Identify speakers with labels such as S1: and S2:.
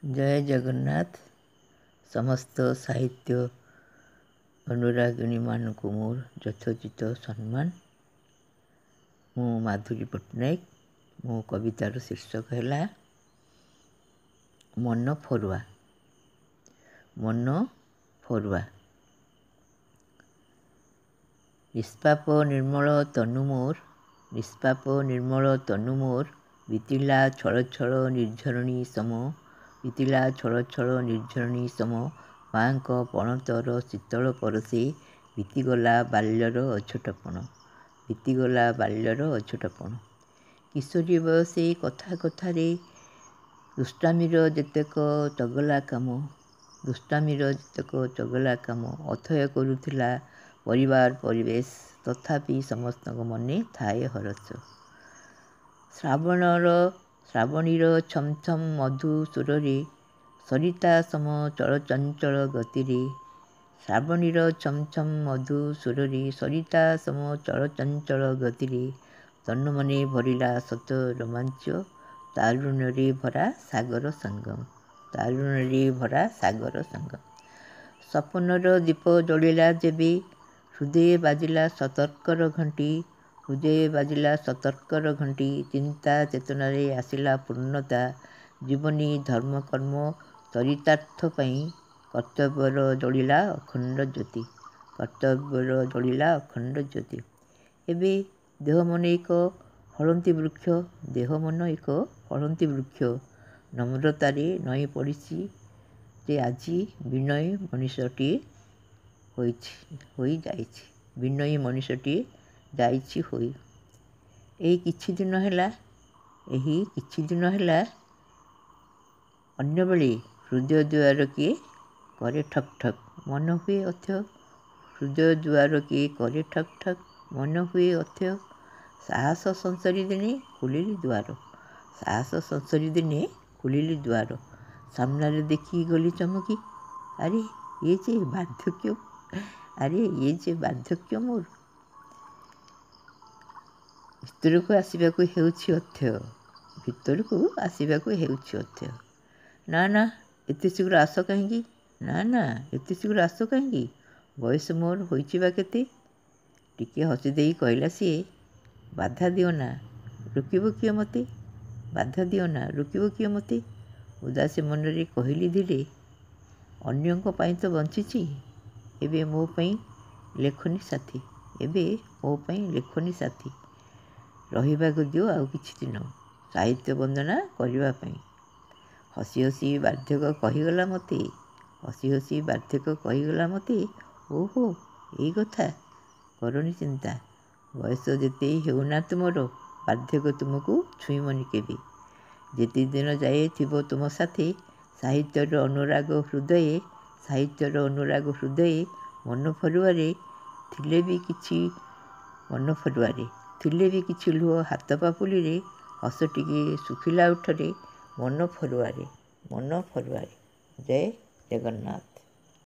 S1: जय जगन्नाथ। समस्त साहित्य अनुरागिणी मानक मोर यथोचित सम्मान। मु माधुरी पट्टनायक। मो कवितार शीर्षक है मन फरुआ। मन फरुआ। निष्पाप निर्मल तनु मोर, निष्पाप निर्मल तनु मोर, बीतिला छल छल निर्झरणी सम, बीतिला छल छल निर्झरणी सम, माँक पणतर शीतल परसे, बीतीगला बाल्यर अछोटपण, बीतीगला बाल्यर अछोटपण। किशोरी बयसे कथा कथारे दुष्टामीर जेतेक चगला काम, दुष्टामीर जेतेक चगला काम अथय करुथिला परिवार परिवेश, तथापि समस्त मने थाए हरस। श्रावणीर छम छम मधु सुररे, सरिता सम चलचंचल गतिरे, श्रावणीर छम छम मधु सुररे, सरिता सम चलचंचल गतिरे, तनु मने भरिला सत रोमांच, तारुण्ୟରେ भरा सागर संगम, तारुण्ୟରେ भरा सागर संगम। सपनर दीप जଳିला जेबे, हृदय बाजिला सतर्कर घंटी, हृदय बाजिला सतर्कर घंटी, चिंता चेतनारे आसिला पूर्णता, जीवनी धर्म कर्म चरितार्थ पाई, कर्तव्यर जलिला अखंड ज्योति, कर्तव्यर जलिला अखंड ज्योति। एबे देह मन एक फलंती वृक्ष, देह मन एक फलंती वृक्ष, नम्रतारे नई पड़िछि जे आजी विनयी मनीषटी होई जाइछि, विनयी मनीषटी जाइछि होई। एही किछि दिन हैला अन्य बेले हृदय द्वार किए करे ठक ठक, मन हुए अथय, हृदय द्वार किए करे ठक ठक, मन हुए अथय। साहस संसारी दिने खुलिली द्वार, साहस संसारी दिने खुलिली द्वार, सामनारे देखी गली चमकी, अरे ये जे बार्धक्य, अरे ये जे बार्धक्य मोर। ଭିତରକୁ ଆସିବାକୁ ହେଉଛି ଅଥୟ, ଭିତରକୁ ଆସିବାକୁ ହେଉଛି ଅଥୟ। ନା ନା ଏତେ ଶୀଘ୍ର ଆସ କାହିଁକି, ନା ନା ଏତେ ଶୀଘ୍ର ଆସ କାହିଁକି, ବୟସ ମୋର ହୋଇଛି ବା କେତେ। ଟିକେ ହସି ଦେଇ କହିଲା ସିଏ, ବାଧା ଦିଅ ନା ରୋକିବ କିଏ ମୋତେ, ବାଧା ଦିଅ ନା ରୋକିବ କିଏ ମୋତେ। ଉଦାସୀ ମନରେ କହିଲି ଧୀରେ, ଅନ୍ୟଙ୍କ ପାଇଁ ତ ବଞ୍ଚିଛି, ଏବେ ମୋ ପାଇଁ ଲେଖନି ସାଥୀ, ଏବେ ମୋ ପାଇଁ ଲେଖନି ସାଥୀ। ରହିବାକୁ ଦିଅ ଆଉ କିଛି ଦିନ ସାହିତ୍ୟ ବନ୍ଦନା କରିବା ପାଇଁ। ହସି ହସି ବାର୍ଦ୍ଧକ୍ୟ କହିଗଲା ମୋତେ, ହସି ହସି ବାର୍ଦ୍ଧକ୍ୟ କହିଗଲା ମୋତେ, ଓହୋ ଏଇ କଥା, କରନି ଚିନ୍ତା, ବୟସ ଯେତେ ହେଉନା ତୁମର, ବାର୍ଦ୍ଧକ୍ୟ ତୁମକୁ ଛୁଇଁବନି କେବେ। ଯେତେ ଦିନ ଯାଏ ଥିବ ତୁମ ସାଥେ ସାହିତ୍ୟର ଅନୁରାଗ ହୃଦୟେ, ସାହିତ୍ୟର ଅନୁରାଗ ହୃଦୟେ, ମନ ଫରୁଆରେ ଥିଲେ ବି କିଛି, ମନ ଫରୁଆରେ ଥିଲେ ବି କିଛି ଲୁହ ହାତ ପାପୁଲିରେ, ହସ ଟିକେ ଶୁଖିଲା ଓଠରେ, ମନ ଫରୁଆରେ, ମନ ଫରୁଆରେ। ଜୟ ଜଗନ୍ନାଥ।